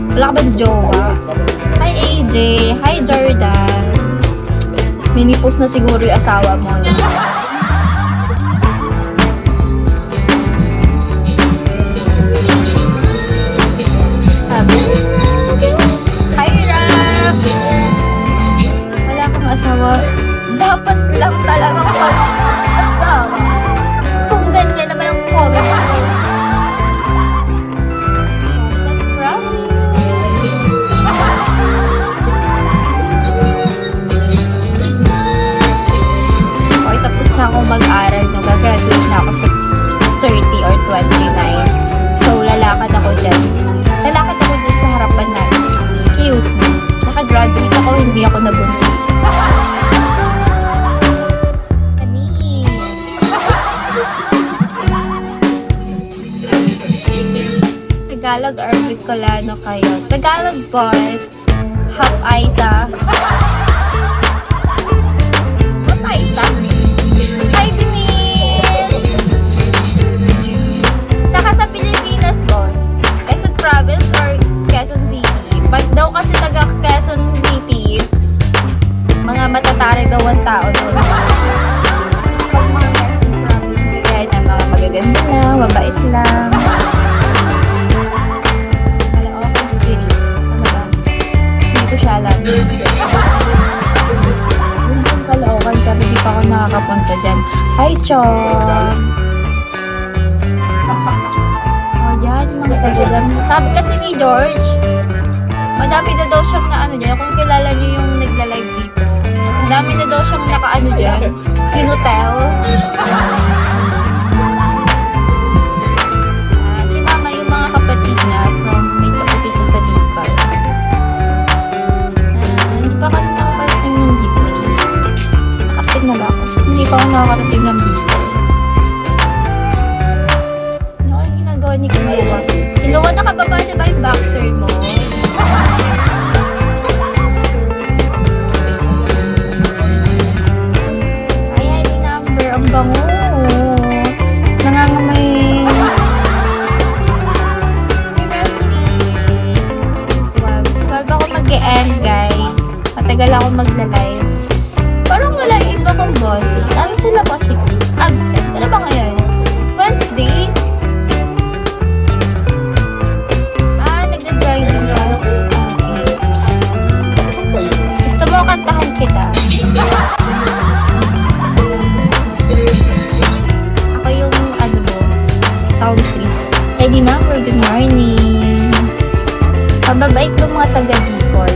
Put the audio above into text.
Wala ka ba jowa? Hi AJ, hi Jordan. Minipos na siguro yung asawa mo, no? Hi Rap! Wala kang asawa. Dapat lang talagang pag-asawa. Kung ganyan naman ang comment mo. Quezon Province. Okay, tapos na akong mag-aral. No? Gagraduate na ako sa 30 or 29. So, lalakad ako dyan. Lalakad ako dyan sa harapan natin. Excuse me. Nakagraduate ako, hindi ako nabuntis. Tagalog or Bicolano kayo? Tagalog boys. Hap Aita. Hap Aita? Hi Denise! Saka sa Pilipinas boss. Quezon Province or Quezon City? Pag daw kasi taga Quezon City, mga matatari daw ang tao doon. Pag mga Quezon Province, kaya na mga magaganda lang, mabait lang. Yung Caloocan, sabi di pa ako nakakapunta dyan. Hi, Chong! Oh, yan, yung mga tagilan. Sabi kasi ni George, madami na daw siyang naano dyan. Kung kilala niyo yung nagla-live dito, madami na daw siyang nakaano dyan. Yung hotel. Si Mama, yung mga kapatid niya, may kapatid siya sa Bicol. Hindi pa ako nakakarating ng Bicol. Nakapit na ba ako? Hindi pa ako nakakarating ng Bicol. Ano yung ginagawa ni Kiluwa? Kiluwa, nakababa na ba yung boxer mo? Ayan, yung number. Ang bango. Nangangamay. Bago ako mag-e-end, guys. Matagal ako magla-live. Parang wala yung iba kong bossy. Ano sila bossy, please? Absent. Ano ba ngayon? Wednesday? Nagda-driving class. Okay. Gusto mo kantahan kita? Ako yung, ano mo, sound trip. Lady number, good morning. Mababait ko mga taga-Bicol.